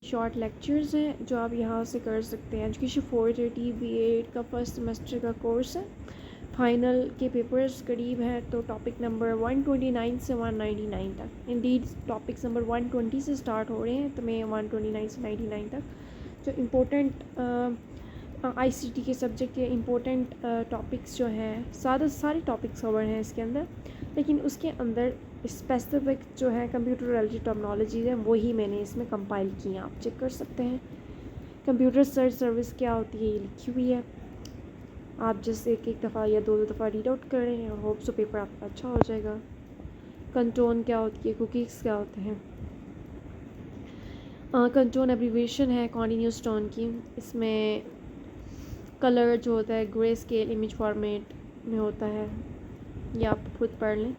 Short lectures हैं जो आप यहाँ से कर सकते हैं। एजुकेशन 430 BA का फर्स्ट सेमेस्टर का कोर्स है। फाइनल के पेपर्स करीब हैं, तो टॉपिक नंबर 129 से 199 तक, इंडीड टॉपिक्स नंबर 120 से स्टार्ट हो रहे हैं, तो मैं 129 से 99 तक जो इम्पोर्टेंट ICT के सब्जेक्ट के इम्पोर्टेंट टॉपिक्स जो हैं, सारे टॉपिक्स कवर हैं इसके अंदर, लेकिन उसके अंदर स्पेसिफिक जो है कंप्यूटर रिलेटेड टर्मिनोलॉजी है वही मैंने इसमें कंपाइल की हैं, आप चेक कर सकते हैं। कंप्यूटर सर्च सर्विस क्या होती है ये लिखी हुई है, आप जस्ट एक दफ़ा या दो दफ़ा रीड आउट करें और होप सो पेपर आपका अच्छा हो जाएगा। कंटोन क्या होती है, कुकीज़ क्या होते हैं। कंटोन एब्रीवेशन है कॉन्टिन्यूस टोन की, इसमें कलर जो होता है ग्रे स्केल इमेज फॉर्मेट में होता है, ये आप खुद पढ़ लें।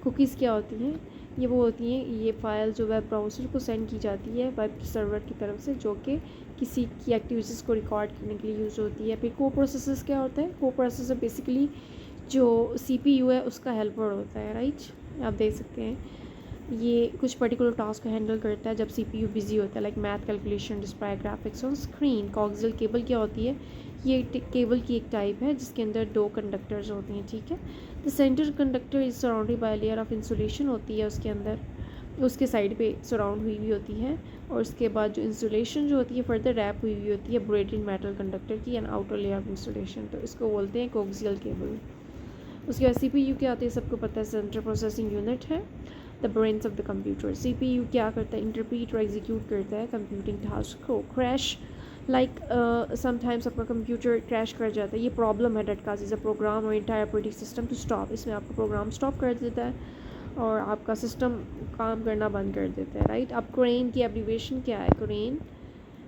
कुकीज़ क्या होती हैं, ये वो होती हैं, ये फ़ाइल जो वेब ब्राउज़र को सेंड की जाती है वेब सर्वर की तरफ से, जो कि किसी की एक्टिविटीज़ को रिकॉर्ड करने के लिए यूज़ होती है। फिर को प्रोसेसर्स क्या होता है, को प्रोसेसर बेसिकली जो CPU है उसका हेल्पर होता है, राइट। आप देख सकते हैं ये कुछ पर्टिकुलर टास्क को हैंडल करता है जब CPU बिजी होता है, like math calculation, display graphics on screen. Coxal cable क्या होती है, ये केबल की एक टाइप है जिसके अंदर दो कंडक्टर्स होते हैं, ठीक है। The centre conductor is surrounded by layer of insulation होती है उसके अंदर, उसके साइड पे सराउंड हुई हुई होती है, और उसके बाद जो इंसुलेशन जो होती है फर्दर रैप हुई हुई होती है ब्रेडेड मेटल कंडक्टर की and outer layer of insulation, तो इसको बोलते हैं कोक्सियल केबल। उसके बाद CPU क्या आती है, सबको पता है, सेंट्रल प्रोसेसिंग यूनिट है, the brains of the computer. CPU क्या करता है, इंटरप्रीट और एग्जीक्यूट करता है कंप्यूटिंग टास्क को। क्रैश लाइक समटाइम्स आपका कंप्यूटर क्रैश कर जाता है, ये प्रॉब्लम है डेट का इज़ अ प्रोग्राम और entire operating system to stop, इसमें आपका प्रोग्राम स्टॉप कर देता है और आपका सिस्टम काम करना बंद कर देता है, राइट। अब क्रेन की एब्रीवेशन क्या है, crane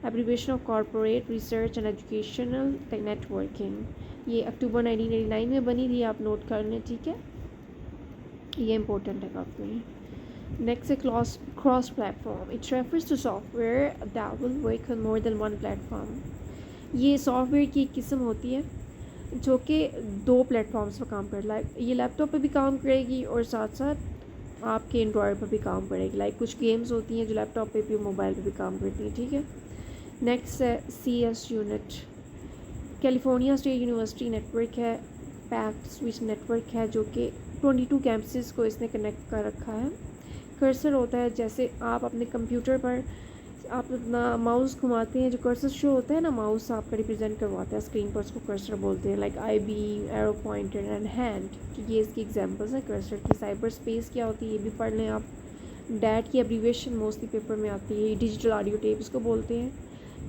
abbreviation of corporate research and educational networking, ये अक्टूबर 1989 में बनी थी, आप नोट कर लें, ठीक है, ये इंपॉर्टेंट है काफ़ी। नेक्स्ट है cross platform, it refers to software that will work on more than one platform. ये सॉफ्टवेयर की एक किस्म होती है जो कि दो प्लेटफॉर्म्स पर काम कर, लाइक ये लैपटॉप पे भी काम करेगी और साथ साथ आपके एंड्रॉयड पर भी काम करेगी, लाइक कुछ गेम्स होती हैं जो लैपटॉप पे भी मोबाइल पे भी काम करती हैं, ठीक है। नेक्स्ट है CS unit, California state university network है, पैक्ड स्विच नेटवर्क है जो कि 22 कैंपसेस को इसने कनेक्ट कर रखा है। कर्सर होता है, जैसे आप अपने कंप्यूटर पर आप अपना माउस घुमाते हैं, जो कर्सर शो होता है ना, माउस आपका रिप्रेजेंट करवाता है स्क्रीन पर, उसको कर्सर बोलते हैं, like IB, arrow pointer and hand, तो ये इसकी एग्जांपल्स हैं कर्सर की। साइबर स्पेस क्या होती है ये भी पढ़ लें आप, डैट की एब्रीवेशन मोस्टली पेपर में आती है, डिजिटल ऑडियो टेप इसको बोलते हैं,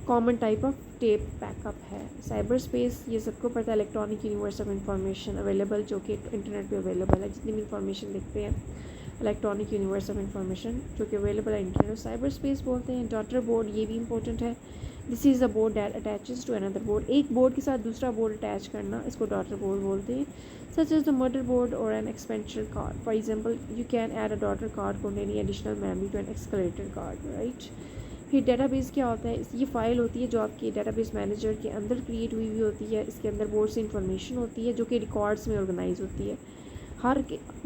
common type of tape backup है। साइबर स्पेस ये सबको पता है, electronic universe of information available, जो कि इंटरनेट पे अवेलेबल है, जितनी भी इंफॉर्मेशन देखते हैं इलेक्ट्रॉनिक यूनिवर्स ऑफ इंफॉर्मेशन जो कि अवेलेबल है इंटरनेट, साइबर स्पेस बोलते हैं। डॉटर बोर्ड ये भी इंपॉर्टेंट है, this is a board that attaches to another board, एक बोर्ड के साथ दूसरा बोर्ड अटैच करना, इसको डॉटर बोर्ड बोलते हैं। Such as the mother board और an expansion card, for example you can add a daughter card containing additional memory to an accelerator card, right. फिर डेटाबेस क्या होता है, ये फ़ाइल होती है जो आपकी डेटाबेस मैनेजर के अंदर क्रिएट हुई होती है, इसके अंदर बोर्ड से इंफॉर्मेशन होती है जो कि रिकॉर्ड्स में ऑर्गेनाइज होती है, हर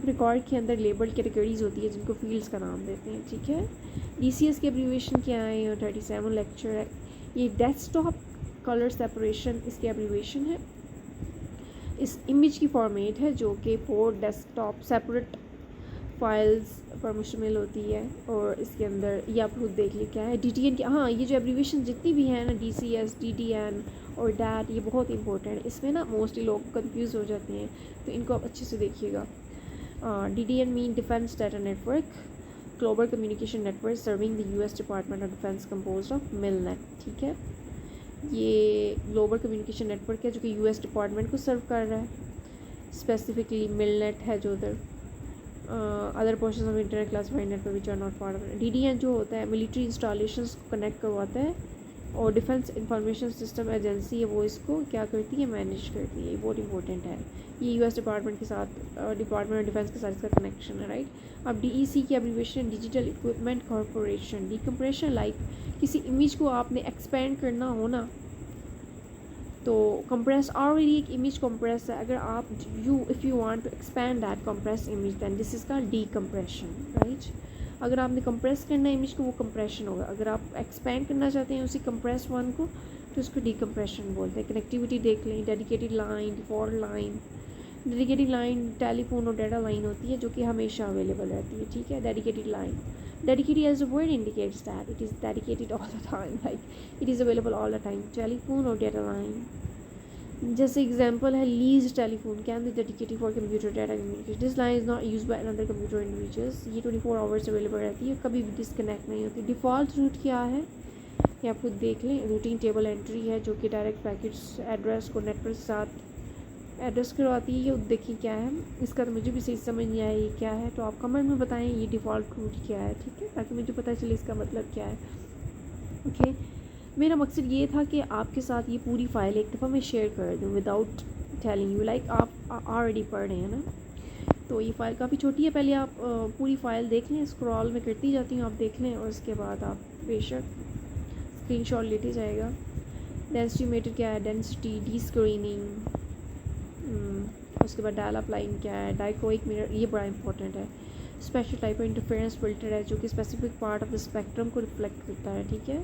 रिकॉर्ड के अंदर लेबल कैटेगरीज होती है जिनको फील्ड्स का नाम देते हैं, ठीक है। DCS की एब्रीवेशन क्या है, और 37 लेक्चर है, ये डेस्कटॉप कलर सेपरेशन इसकी एब्रीवेशन है, इस इमेज की फॉर्मेट है जो कि 4 डेस्कटॉप सेपरेट फाइल्स पर मुश्तमिल होती है, और इसके अंदर ये आप खुद देख ली क्या है DTN की। हाँ, ये जो एब्रीवेशन जितनी भी हैं ना, DCS, DTN और डैट, ये बहुत इंपॉर्टेंट है, इसमें ना मोस्टली लोग कंफ्यूज हो जाते हैं, तो इनको आप अच्छे से देखिएगा। DTN mean defence data network, global communication network serving the US department of defence composed of milnet, ठीक है। ये ग्लोबल कम्युनिकेशन नेटवर्क है जो कि US डिपार्टमेंट को सर्व कर रहा है, स्पेसिफिकली मिलनेट है जो उधर other portion of internet classified network which are not part of. DDN जो होता है मिलिट्री इंस्टॉलेशंस को कनेक्ट करवाता है, और डिफेंस इंफॉर्मेशन सिस्टम एजेंसी है वो इसको क्या करती है, मैनेज करती है, ये बहुत इंपॉर्टेंट है, ये US डिपार्टमेंट के साथ, डिपार्टमेंट ऑफ डिफेंस के साथ इसका कनेक्शन है, राइट। अब DEC की abbreviation digital equipment corporation, decompression like किसी इमेज को आपने एक्सपेंड करना हो ना, तो कंप्रेस ऑलरेडी एक इमेज कंप्रेस है, अगर आप if you want to expand that compress image then this is called decompression, right. अगर आपने कंप्रेस करना है इमेज को वो कंप्रेशन होगा, अगर आप एक्सपेंड करना चाहते हैं उसी कंप्रेस वन को तो उसको डीकम्प्रेशन बोलते हैं। कनेक्टिविटी देख लें, dedicated line, default line. Dedicated line telephone और डाटा लाइन होती है जो कि हमेशा अवेलेबल रहती है, ठीक है। Dedicated line, dedicated as the word indicates that it is dedicated all the time, like it is available all the time. Telephone or data line, जैसे एग्जांपल है lease telephone can be dedicated for computer data communication. This line is not use by another computer individuals. ये 24 hours available रहती है, कभी भी disconnect नहीं होती। Default root क्या है ये आप खुद देख लें। रूटिंग टेबल एंट्री है जो कि डायरेक्ट पैकेट्स एड्रेस को नेटवर्क के साथ एड्रेस करवाती है। ये देखिए क्या है, इसका तो मुझे भी सही समझ नहीं आया ये क्या है, तो आप कमेंट में बताएं ये डिफ़ॉल्ट रूट क्या है, ठीक है, ताकि मुझे पता चले इसका मतलब क्या है। ओके, मेरा मकसद ये था कि आपके साथ ये पूरी फ़ाइल एक दफ़ा मैं शेयर कर दूँ विदाउट टेलिंग यू, लाइक आप ऑलरेडी पढ़ रहे हैं ना। तो ये फ़ाइल काफ़ी छोटी है, पहले आप पूरी फ़ाइल देख लें, स्क्रॉल में करती जाती हूँ, आप देख लें और उसके बाद आप बेशक स्क्रीनशॉट लेते जाएगा। डेंसिटी मीटर क्या है, डेंसिटी, डी स्क्रीनिंग, उसके बाद डायल अप लाइन क्या है, डाइक्रोइक मिरर, ये बड़ा इंपॉर्टेंट है। Special type of interference filter है जो कि specific part of the spectrum को रिफ्लेक्ट करता है, ठीक है।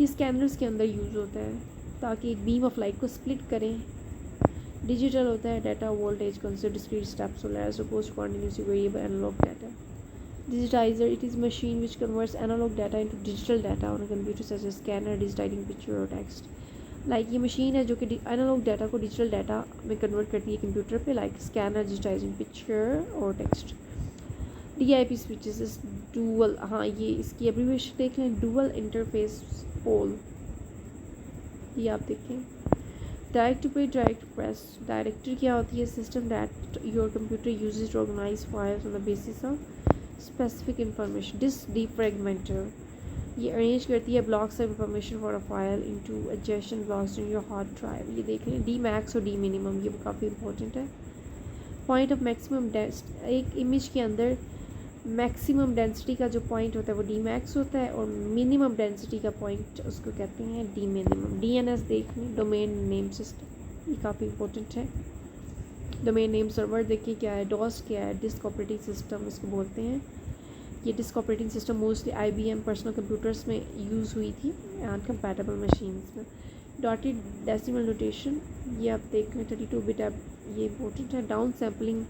ये स्कैनर्स के अंदर यूज़ होता है ताकि एक बीम ऑफ लाइट को स्प्लिट करें। डिजिटल होता है data voltage consider discrete steps as opposed to continuously variable analog data. Digitizer, it is a machine which converts analog data into digital data on a computer such as scanner, digitizing picture or text. Like ये machine है जो कि analogue data को digital data में convert करती है computer पे, like scanner, digitising picture और टेक्स्ट। DIP स्विचेस इस डुअल, हाँ ये इसकी एब्रीविएशन देख लें, डुअल इंटरफेस पोल, ये आप देखें। Direct to pay, direct to press. Directory क्या होती है, system that your computer uses to organise files on the basis of specific information. Disk defragmenter, ये अरेंज करती है blocks of information for a file into adjacent blocks in your hard drive. ये देख लें, D max और D minimum, ये काफ़ी important है। पॉइंट ऑफ मैक्सिमम डेंसिटी, एक इमेज के अंदर मैक्सिमम डेंसिटी का जो पॉइंट होता है वो डी मैक्स होता है और मिनिमम डेंसिटी का पॉइंट उसको कहते हैं डी मिनिमम। DNS देख लें, डोमेन नेम सिस्टम, ये काफ़ी इंपॉर्टेंट है। डोमेन नेम सर्वर देखिए क्या है। डॉस क्या है, डिस्क ऑपरेटिंग सिस्टम इसको बोलते हैं। ये disk operating system mostly IBM personal computers में यूज़ हुई थी एंड कंपैटिबल मशीन्स में। डॉटेड डेसिमल नोटेशन, ये आप देख लें 32 बिट, ये इंपॉर्टेंट है। डाउन सैम्पलिंग,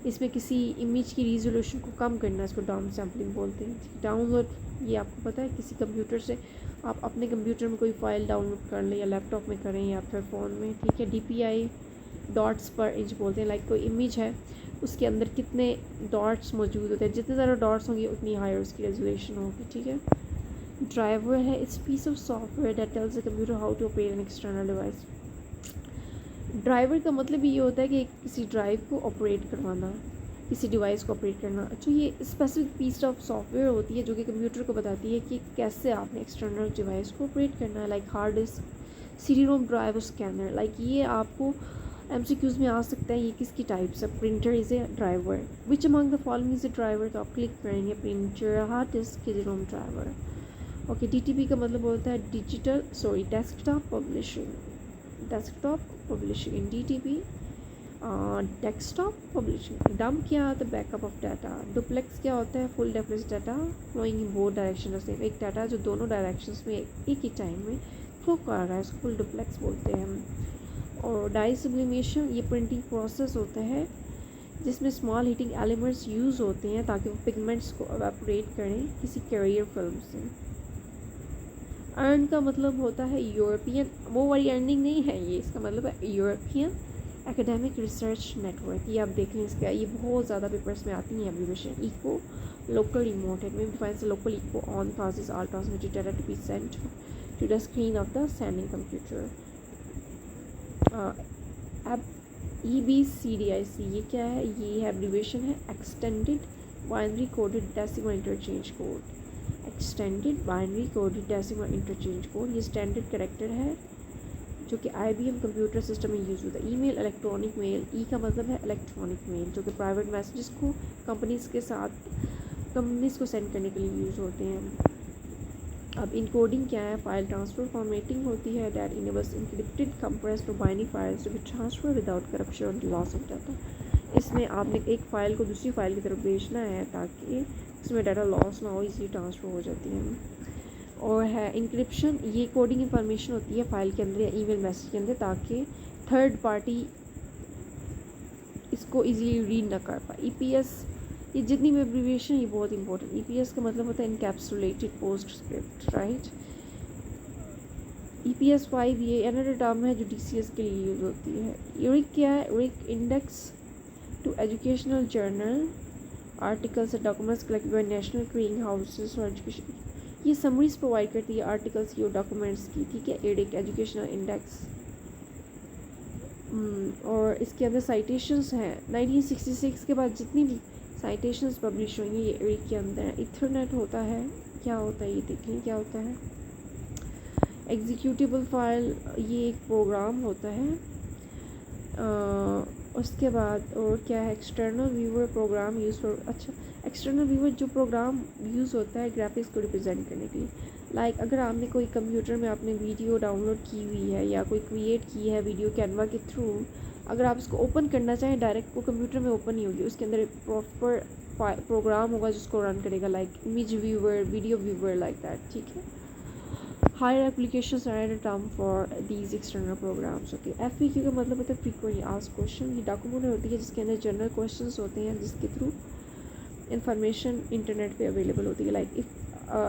इसमें किसी इमेज की रिजोल्यूशन को कम करना, इसको डाउन सैम्पलिंग बोलते हैं। डाउनलोड, ये आपको पता है किसी कंप्यूटर से आप अपने कंप्यूटर में कोई फ़ाइल डाउनलोड कर लें या लैपटॉप में करें या फिर फ़ोन में, ठीक है। DPI डॉट्स पर इंच बोलते हैं, लाइक कोई इमेज है उसके अंदर कितने डॉट्स मौजूद होते हैं, जितने ज़्यादा डॉट्स होंगे उतनी हायर उसकी रेजोल्यूशन होगी, ठीक है। ड्राइवर है, it's piece of software that tells the computer how to operate an external device. Driver का मतलब ये होता है कि किसी ड्राइव को ऑपरेट करवाना, किसी डिवाइस को ऑपरेट करना। अच्छा, ये स्पेसिफिक पीस ऑफ सॉफ्टवेयर होती है जो कि कंप्यूटर को बताती है कि कैसे आपने एक्सटर्नल डिवाइस को ऑपरेट करना है, like hard disk, CD-ROM drive और स्कैनर। लाइक ये आपको MCQs में आ सकता है, ये किसकी टाइप से। Printer is a driver, which among the following is a driver, तो आप क्लिक करेंगे printer, hard disk, CD-ROM driver. Okay, DTP का मतलब होता है desktop publishing, DTP desktop publishing. Dump क्या होता है, बैकअप ऑफ डाटा। डुप्लेक्स क्या होता है, full depth data flowing in both direction same, एक डाटा जो दोनों डायरेक्शंस में एक ही टाइम में फ्लो कर रहा है, उसको फुल डुप्लेक्स बोलते हैं। और डाई सब्लिमेशन, ये प्रिंटिंग प्रोसेस होता है जिसमें स्मॉल हीटिंग एलिमेंट्स यूज़ होते हैं ताकि वो पिगमेंट्स को एवेपोरेट करें किसी कैरियर फिल्म से। अर्न का मतलब होता है यूरोपियन, वो वाली अर्निंग नहीं है ये, इसका मतलब है यूरोपियन एकेडमिक रिसर्च नेटवर्क। ये आप देख लें, इसका ये बहुत ज़्यादा पेपर्स में आती हैं abbreviation. Echo local remote, it में defines local echo on passes all transmitted data to be sent to the screen of the sending computer. अब EBCDIC, ये क्या है, ये एब्रीविएशन है extended binary coded decimal interchange code. Extended binary coded decimal interchange code, ये standard character है जो कि IBM कंप्यूटर सिस्टम में यूज़ होता है। ईमेल, इलेक्ट्रॉनिक मेल, ई का मतलब है इलेक्ट्रॉनिक मेल, जो कि प्राइवेट मैसेजेस को कंपनीज़ को सेंड करने के लिए यूज़ होते हैं। अब इनकोडिंग क्या है, फाइल ट्रांसफ़र फॉर्मेटिंग होती है दैट इनेबल्स एन्क्रिप्टेड कंप्रेस्ड और binary files to be transfer without corruption और लॉस ऑफ डाटा। इसमें आपने एक फ़ाइल को दूसरी फ़ाइल की तरफ भेजना है ताकि इसमें डाटा लॉस ना हो, इजीली ट्रांसफ़र हो जाती है। और है इंक्रिप्शन, ये कोडिंग इंफॉर्मेशन होती है फ़ाइल के अंदर या ईमेल मैसेज के अंदर, ताकि थर्ड पार्टी इसको इजीली रीड ना कर पाए। ईपीएस, ये जितनी भी एब्रीविएशन, ये बहुत इंपॉर्टेंट। ईपीएस का मतलब होता है encapsulated post script, right. EPS 5 ये अनदर टर्म है जो डीसीएस के लिए यूज़ होती है। यूरिक क्या है? ERIC index to educational journal articles and documents collected by national clearing houses for education. ये समरीज प्रोवाइड करती है आर्टिकल्स की और डॉक्यूमेंट्स की, ठीक है। एडिक्ट एजुकेशनल इंडेक्स। और इसके अंदर साइटेशंस हैं 1966 के बाद जितनी भी साइटेशंस पब्लिश हुई हैं ये एरिक के अंदर है। इथरनेट होता है, क्या होता है ये देख लें क्या होता है। एग्जीक्यूटिबल फाइल, ये एक प्रोग्राम होता है। उसके बाद और क्या है? External viewer program use for, अच्छा एक्सटर्नल व्यूअर जो प्रोग्राम यूज़ होता है ग्राफिक्स को रिप्रेजेंट करने के लिए। लाइक अगर आपने कोई कंप्यूटर में आपने वीडियो डाउनलोड की हुई है या कोई क्रिएट की है वीडियो कैनवा के थ्रू, अगर आप इसको ओपन करना चाहें डायरेक्ट, वो कंप्यूटर में ओपन नहीं होगी, उसके अंदर एक प्रॉपर प्रोग्राम होगा जिसको रन करेगा, like image viewer, video viewer, like that, ठीक है। Higher applications are a term for these external programs. Okay, FAQ का मतलब होता है फ्रीक्वेंटली आस्क्ड क्वेश्चन। ये डॉक्यूमेंट होती है जिसके अंदर जनरल क्वेश्चंस होते हैं जिसके थ्रू इंफॉर्मेशन इंटरनेट पे अवेलेबल होती है। लाइक इफ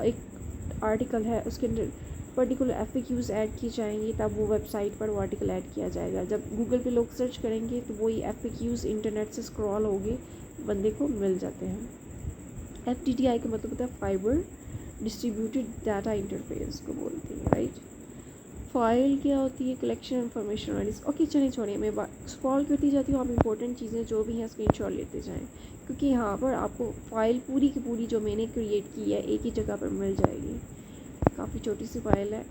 एक आर्टिकल है उसके अंदर पर्टिकुलर एफएक्यूज़ ऐड किए जाएंगे तब वो वेबसाइट पर वो आर्टिकल ऐड किया जाएगा। जब गूगल पे लोग सर्च करेंगे तो वही एफएक्यूज़ इंटरनेट से स्क्रॉल होके बंदे को मिल जाते हैं। एफटीटीआई का मतलब होता है फाइबर डिस्ट्रीब्यूटेड डाटा इंटरफेस को बोलते हैं, राइट। फाइल क्या होती है? कलेक्शन इन्फॉर्मेशन वाली। ओके चलिए छोड़िए, मैं स्क्रॉल करती जाती हूँ, आप इंपॉर्टेंट चीज़ें जो भी हैं स्क्रीनशॉट लेते जाएं, क्योंकि यहाँ पर आपको फ़ाइल पूरी की पूरी जो मैंने क्रिएट की है एक ही जगह पर मिल जाएगी। काफ़ी छोटी सी फाइल है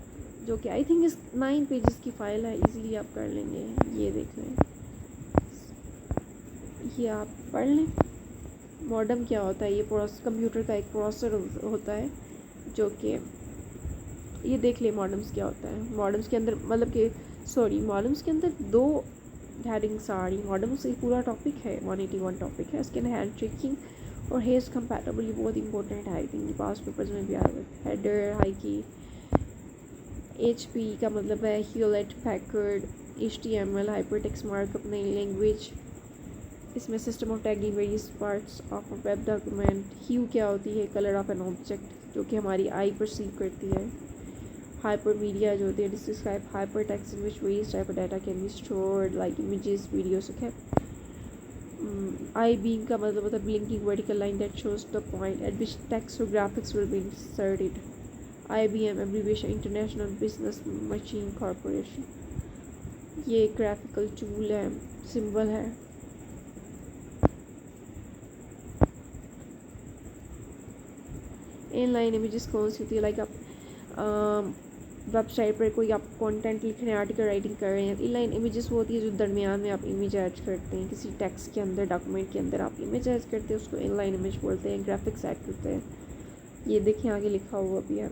जो कि आई थिंक इस 9 पेजेस की फ़ाइल है, इजीली आप कर लेंगे। ये देख लें, ये आप पढ़ लें। मॉडेम क्या होता है? ये कंप्यूटर का एक प्रोसेसर होता है जो कि, ये देख ले मॉडेम्स क्या होता है। मॉडेम्स के अंदर मतलब कि मॉडेम्स के अंदर 2 हेडिंग्स आ रही। मॉडेम्स एक पूरा टॉपिक है, 181 टॉपिक है। उसके अंदर हैंड ट्रेकिंग और हेज कंपैटिबल, ये बहुत इंपॉर्टेंट है, आई थिंक ये पास पेपर्स में भी आएगा। हेडर हाई की, HP का मतलब है Hewlett Packard, HTML hypertext markup नई लैंग्वेज। इसमें system of tagging various parts of a web document. Hue क्या होती है? कलर ऑफ एन ऑब्जेक्ट जो कि हमारी आई परसीव करती है। हाइपर मीडिया जो होती है describe hyper text in which various type of data can be stored like images videos. Okay, I beam का मतलब होता है blinking vertical line that shows the point at which text और graphics will be inserted. IBM abbreviation international business machine corporation. ये graphical tool है, symbol है। Inline images कौन सी होती है? लाइक आप वेबसाइट पर कोई आप कंटेंट लिख रहे हैं, आर्टिकल राइटिंग कर रहे हैं, इनलाइन इमेजेस वो होती है जो दरमियान में आप इमेज ऐड करते हैं किसी टेक्स्ट के अंदर, डॉक्यूमेंट के अंदर आप इमेज ऐड करते हैं, उसको इनलाइन इमेज बोलते हैं। ग्राफिक्स ऐड करते हैं, ये देखिए आगे लिखा हुआ भी है।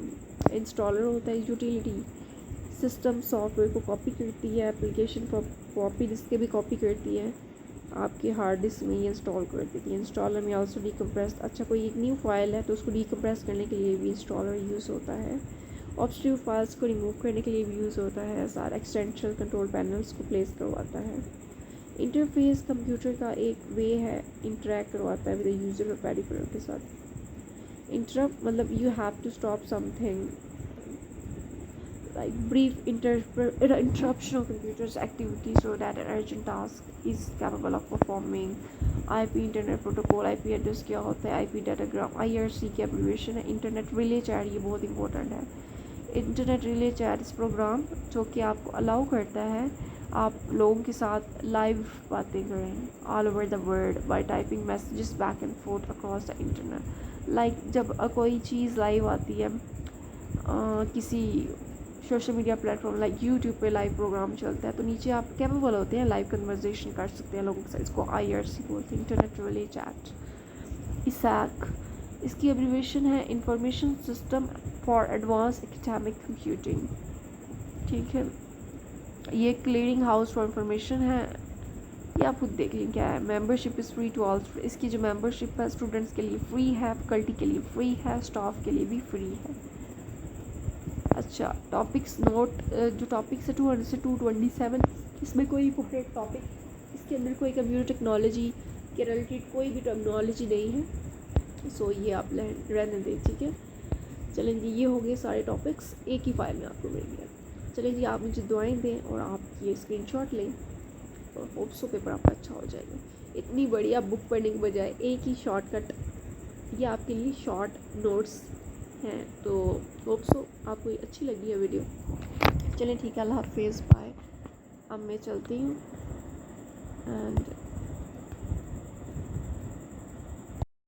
इंस्टॉलर होता है यूटिलिटी, सिस्टम सॉफ्टवेयर को कॉपी करती है, एप्लीकेशन को कॉपी डिस्क के भी कॉपी करती है, आपके हार्ड डिस्क में ये इंस्टॉल कर देती है। इंस्टॉलर में आल्सो डीकम्प्रेस, अच्छा कोई एक न्यू फाइल है तो उसको डीकम्प्रेस करने के लिए भी इंस्टॉलर यूज़ होता है। ऑब्स्ट्रीव फाइल्स को रिमूव करने के लिए भी यूज़ होता है। सारा एक्सटेंशन कंट्रोल पैनल्स को प्लेस करवाता है। इंटरफेस कंप्यूटर का एक वे है, इंटरेक्ट करवाता है विद यूज़र और पेरिफेरल के साथ। इंटरप्ट मतलब you have to stop something like brief interruption of computer's activity so that an urgent task is capable of performing। IP internet protocol, IP address क्या होता है? IP डाटाग्राम, IRC की abbreviation है। Internet relay chat, ये बहुत important है। Internet relay chat इस programme जो कि आपको अलाउ करता है आप लोगों के साथ लाइव बातें करें all over the world by typing messages back and fourth across the internet. Like जब कोई चीज़ लाइव आती है किसी social media platform like YouTube पे लाइव प्रोग्राम चलता है तो नीचे आप कैपेबल होते हैं लाइव कन्वर्सेशन कर सकते हैं लोगों के साथ। इसको IRC बोलते हैं, इंटरनेट रिले चैट। ISAC, इसकी एब्रीविएशन है information system for advance academic computing, ठीक है। ये क्लियरिंग हाउस फॉर इंफॉर्मेशन है ये आप खुद देख लें क्या है। Membership is free to all, इसकी जो मेंबरशिप है स्टूडेंट्स के लिए फ्री है, फैकल्टी के लिए फ्री है, स्टाफ के लिए भी फ्री है। अच्छा, टॉपिक्स नोट, जो टॉपिक्स है 200 से 227, इसमें कोई इंपॉर्टेंट टॉपिक, इसके अंदर कोई कंप्यूटर टेक्नोलॉजी के रिलेटेड कोई भी टेक्नोलॉजी नहीं है, सो ये आप रहने दें, ठीक है। चलें जी, ये हो गए सारे टॉपिक्स एक ही फाइल में आपको मिल गया। चलें जी, आप मुझे दुआएं दें और आप ये स्क्रीनशॉट लें और होप सो पेपर आपका अच्छा हो जाएगा। इतनी बढ़िया बुक पढ़ने के बजाय एक ही शॉर्टकट, ये आपके लिए शॉर्ट नोट्स हैं, तो होप सो आपको अच्छी लगी है वीडियो। चलें ठीक है, अल्लाह हाफिज़, बाय। अब मैं चलती हूँ एंड